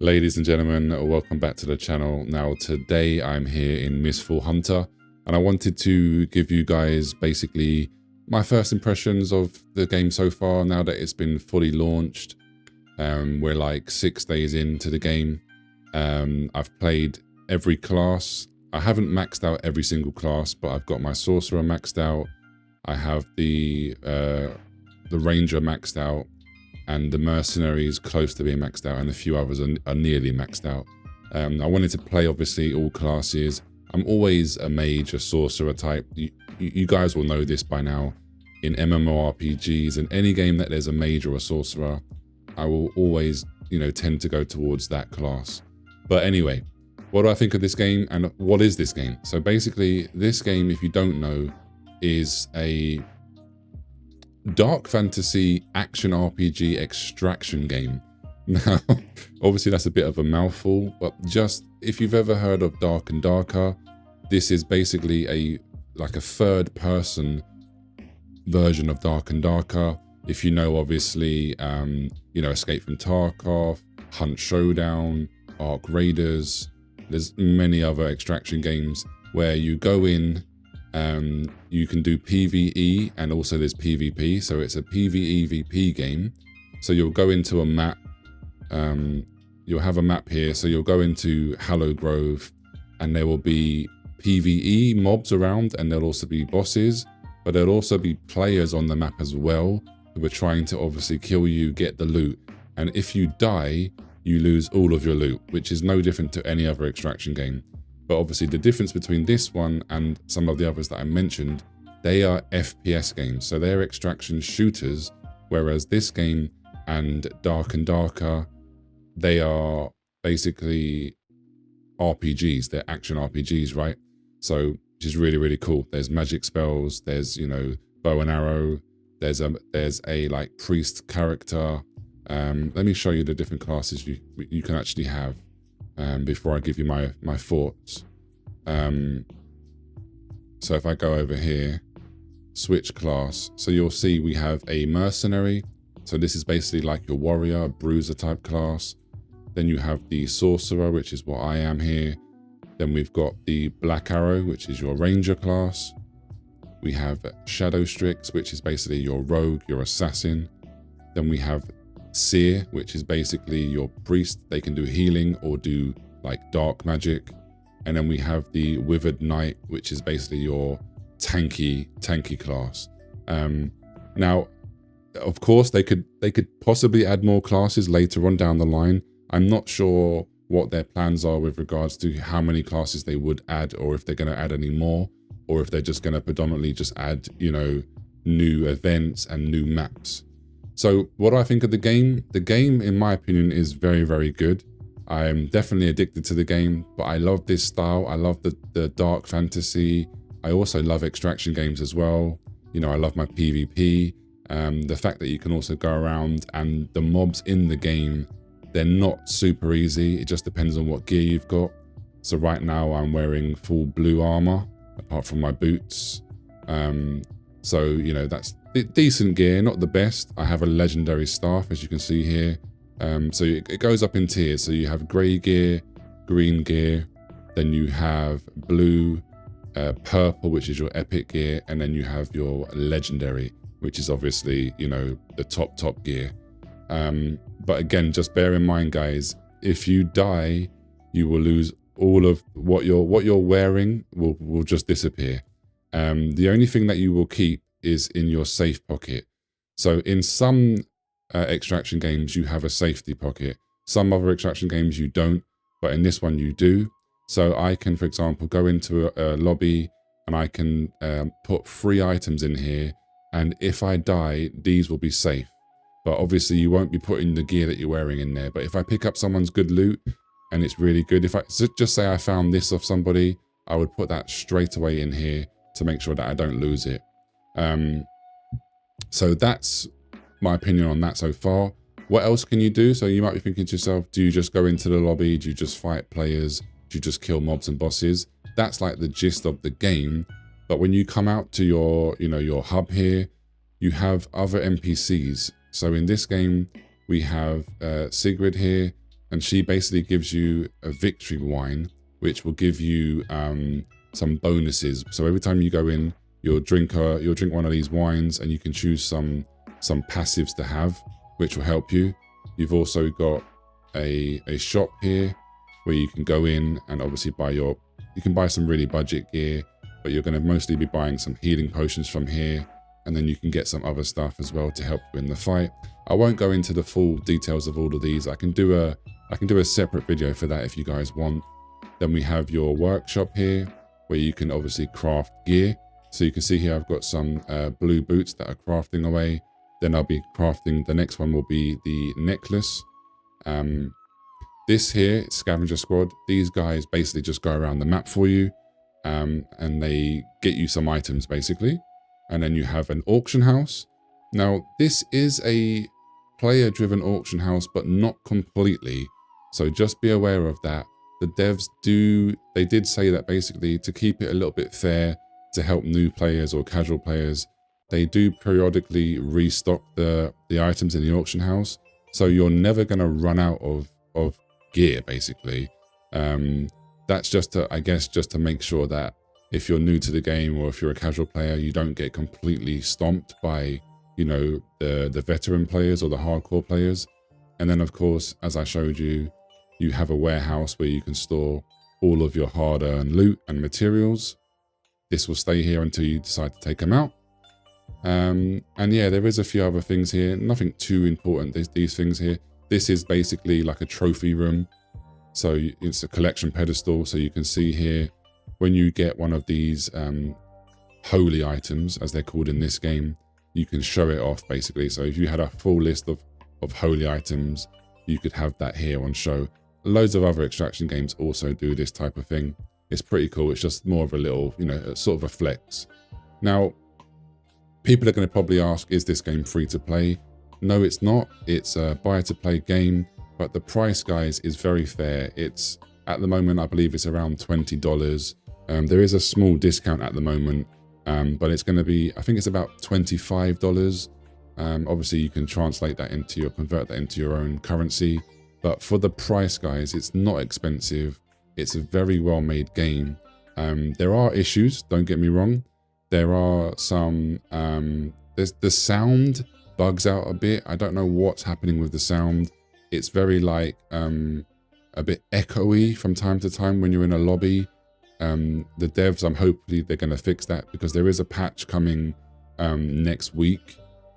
Ladies and gentlemen, welcome back to the channel. Now today I'm here in Mistfall Hunter and I wanted to give you guys basically my first impressions of the game so far now that it's been fully launched. We're like 6 days into the game. I've played every class. I haven't maxed out every single class, but I've got my sorcerer maxed out. I have the ranger maxed out, and the mercenaries close to being maxed out, and a few others are nearly maxed out. I wanted to play obviously all classes. I'm always a mage, a sorcerer type. You guys will know this by now. In MMORPGs and any game that there's a mage or a sorcerer, I will always, tend to go towards that class. But anyway, what do I think of this game and what is this game? So basically, this game, if you don't know, is a dark fantasy action RPG extraction game. Now, obviously that's a bit of a mouthful, but just if you've ever heard of Dark and Darker, this is basically like a third person version of Dark and Darker. If you know, obviously, Escape from Tarkov, Hunt Showdown, Ark Raiders, there's many other extraction games where you go in. You can do PvE and also there's PvP, so it's a PvE-VP game. So you'll go into a map, you'll have a map here, so you'll go into Hallow Grove and there will be PvE mobs around and there'll also be bosses, but there'll also be players on the map as well who are trying to obviously kill you, get the loot. And if you die, you lose all of your loot, which is no different to any other extraction game. But obviously the difference between this one and some of the others that I mentioned, they are FPS games. So they're extraction shooters, whereas this game and Dark and Darker, they are basically RPGs. They're action RPGs, right? So, which is really, really cool. There's magic spells, there's, bow and arrow, there's a like priest character. Let me show you the different classes you can actually have. Before I give you my thoughts. So if I go over here, switch class, so you'll see we have a mercenary. So this is basically like your warrior, bruiser type class. Then you have the sorcerer, which is what I am here. Then we've got the black arrow, which is your ranger class. We have shadow strix, which is basically your rogue, your assassin. Then we have seer, which is basically your priest. They can do healing or do like dark magic. And then we have the withered knight, which is basically your tanky class. Now, of course, they could possibly add more classes later on down the line. I'm not sure what their plans are with regards to how many classes they would add, or if they're going to add any more, or if they're just going to predominantly just add, new events and new maps. So what do I think of the game? The game, in my opinion, is very, very good. I'm definitely addicted to the game, but I love this style. I love the dark fantasy. I also love extraction games as well. I love my PvP. The fact that you can also go around and the mobs in the game, they're not super easy. It just depends on what gear you've got. So right now I'm wearing full blue armor, apart from my boots. So, that's decent gear, not the best. I have a legendary staff, as you can see here. So it goes up in tiers. So you have grey gear, green gear, then you have blue, purple, which is your epic gear, and then you have your legendary, which is obviously, the top gear. But again, just bear in mind, guys, if you die, you will lose all of what you're wearing will just disappear. The only thing that you will keep is in your safe pocket. So in some extraction games, you have a safety pocket. Some other extraction games you don't, but in this one you do. So I can, for example, go into a lobby and I can put 3 items in here. And if I die, these will be safe. But obviously you won't be putting the gear that you're wearing in there. But if I pick up someone's good loot and it's really good, if I just say I found this off somebody, I would put that straight away in here to make sure that I don't lose it. So that's my opinion on that so far. What else can you do? So you might be thinking to yourself, do you just go into the lobby? Do you just fight players? Do you just kill mobs and bosses? That's like the gist of the game. But when you come out to your, your hub here, you have other NPCs. So in this game, we have Sigrid here, and she basically gives you a victory wine, which will give you some bonuses. So every time you go in, you'll drink one of these wines, and you can choose some passives to have, which will help you. You've also got a shop here where you can go in and obviously you can buy some really budget gear, but you're going to mostly be buying some healing potions from here, and then you can get some other stuff as well to help you in the fight. I won't go into the full details of all of these. I can do a separate video for that if you guys want. Then we have your workshop here where you can obviously craft gear. So you can see here I've got some blue boots that are crafting away. Then I'll be crafting, the next one will be the necklace. This here, Scavenger Squad, these guys basically just go around the map for you, and they get you some items basically. And then you have an auction house. Now this is a player driven auction house, but not completely. So just be aware of that. The devs did say that basically to keep it a little bit fair, to help new players or casual players, they do periodically restock the items in the auction house. So you're never going to run out of gear, basically. That's just to make sure that if you're new to the game or if you're a casual player, you don't get completely stomped by, you know, the veteran players or the hardcore players. And then, of course, as I showed you, you have a warehouse where you can store all of your hard-earned loot and materials. This will stay here until you decide to take them out. And yeah, there is a few other things here. Nothing too important. There's these things here. This is basically like a trophy room. So it's a collection pedestal. So you can see here, when you get one of these holy items, as they're called in this game, you can show it off basically. So if you had a full list of holy items, you could have that here on show. Loads of other extraction games also do this type of thing. It's pretty cool. It's just more of a little, you know, sort of a flex. Now, people are going to probably ask, is this game free to play? No, it's not. It's a buy to play game, but the price, guys, is very fair. It's, at the moment, I believe it's around $20. There is a small discount at the moment, but it's going to be, I think it's about $25. Obviously, you can translate that convert that into your own currency. But for the price, guys, it's not expensive. It's a very well-made game. There are issues, don't get me wrong. There are some, the sound bugs out a bit. I don't know what's happening with the sound. It's very like a bit echoey from time to time when you're in a lobby. The devs, hopefully they're going to fix that, because there is a patch coming next week,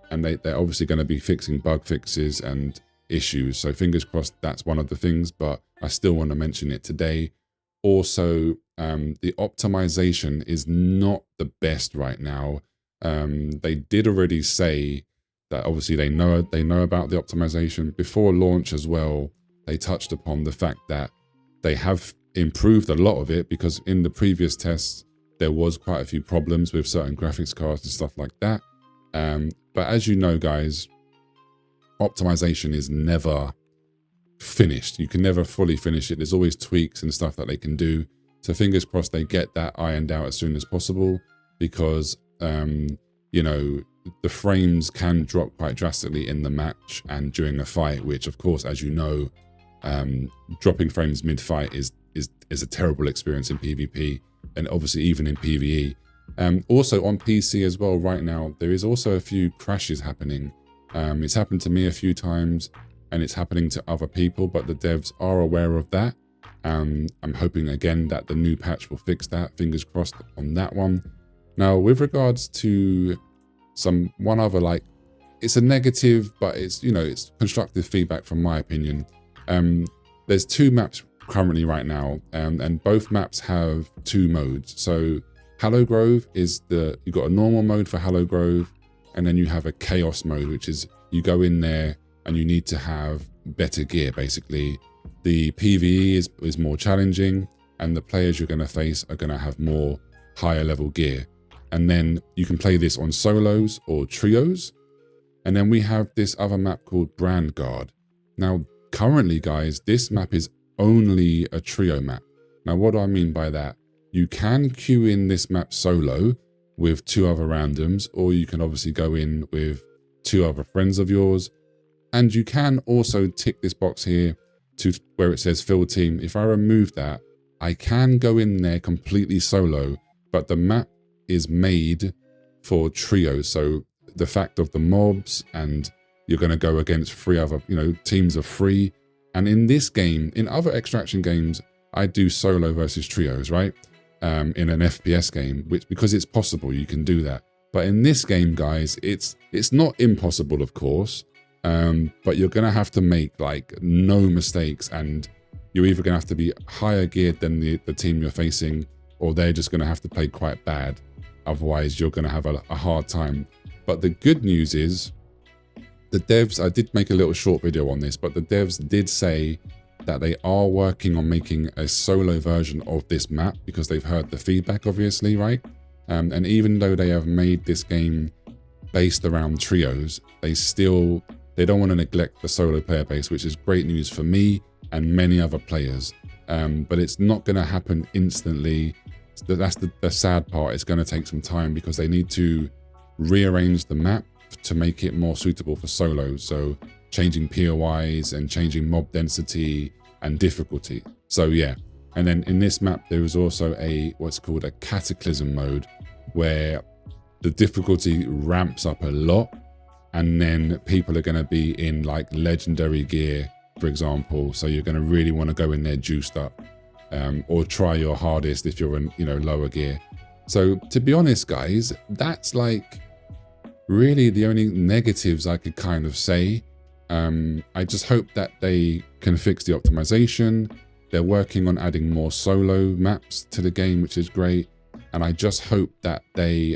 and they're obviously going to be fixing bug fixes and issues. So fingers crossed that's one of the things, but I still want to mention it today. Also, the optimization is not the best right now. They did already say that obviously they know about the optimization before launch as well. They touched upon the fact that they have improved a lot of it, because in the previous tests there was quite a few problems with certain graphics cards and stuff like that. But as you know, guys, optimization is never finished. You can never fully finish it. There's always tweaks and stuff that they can do. So fingers crossed they get that ironed out as soon as possible, because you know, the frames can drop quite drastically in the match and during a fight, which of course, as you know, dropping frames mid-fight is a terrible experience in PvP, and obviously even in PvE. Also on PC as well right now, there is also a few crashes happening. It's happened to me a few times, and it's happening to other people, but the devs are aware of that. I'm hoping again that the new patch will fix that. Fingers crossed on that one. Now, with regards to one other, like, it's a negative, but it's, you know, it's constructive feedback from my opinion. There's two maps currently right now, and both maps have two modes. So Hallow Grove is you've got a normal mode for Hallow Grove, and then you have a chaos mode, which is you go in there and you need to have better gear, basically. The PvE is more challenging, and the players you're going to face are going to have more higher level gear. And then you can play this on solos or trios. And then we have this other map called Brand Guard. Now, currently, guys, this map is only a trio map. Now, what do I mean by that? You can queue in this map solo with two other randoms, or you can obviously go in with two other friends of yours. And you can also tick this box here to where it says field team, if I remove that, I can go in there completely solo, but the map is made for trios. So the fact of the mobs, and you're going to go against 3 other, teams of 3. And in this game, in other extraction games, I do solo versus trios, right? In an FPS game, which, because it's possible, you can do that. But in this game, guys, it's not impossible, of course, but you're going to have to make like no mistakes, and you're either going to have to be higher geared than the team you're facing, or they're just going to have to play quite bad. Otherwise, you're going to have a hard time. But the good news is, the devs, I did make a little short video on this, but the devs did say that they are working on making a solo version of this map, because they've heard the feedback, obviously, right? And even though they have made this game based around trios, they don't want to neglect the solo player base, which is great news for me and many other players. But it's not going to happen instantly. That's the sad part. It's going to take some time, because they need to rearrange the map to make it more suitable for solo. So changing POIs and changing mob density and difficulty. So yeah. And then in this map, there is also what's called a cataclysm mode, where the difficulty ramps up a lot, and then people are going to be in like legendary gear, for example. So you're going to really want to go in there juiced up, or try your hardest if you're in lower gear. So to be honest, guys, that's like really the only negatives I could kind of say. I just hope that they can fix the optimization. They're working on adding more solo maps to the game, which is great. And I just hope that they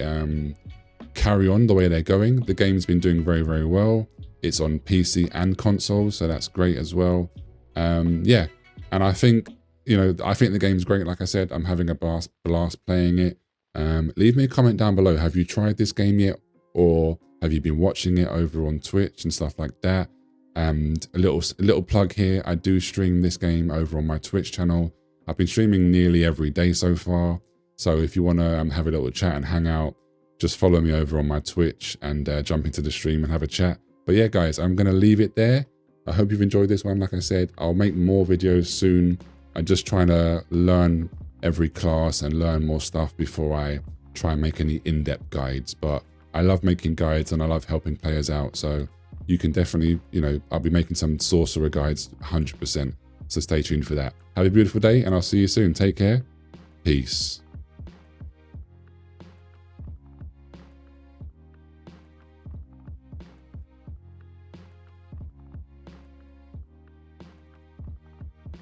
carry on the way they're going. The game's been doing very, very well. It's on PC and console, so that's great as well. Yeah, and I think, I think the game's great. Like I said, I'm having a blast playing it. Leave me a comment down below. Have you tried this game yet? Or have you been watching it over on Twitch and stuff like that? And a little plug here, I do stream this game over on my Twitch channel. I've been streaming nearly every day so far. So if you want to have a little chat and hang out, just follow me over on my Twitch and jump into the stream and have a chat. But yeah, guys, I'm going to leave it there. I hope you've enjoyed this one. Like I said, I'll make more videos soon. I'm just trying to learn every class and learn more stuff before I try and make any in-depth guides. But I love making guides and I love helping players out. So you can definitely, I'll be making some sorcerer guides 100%. So stay tuned for that. Have a beautiful day, and I'll see you soon. Take care. Peace.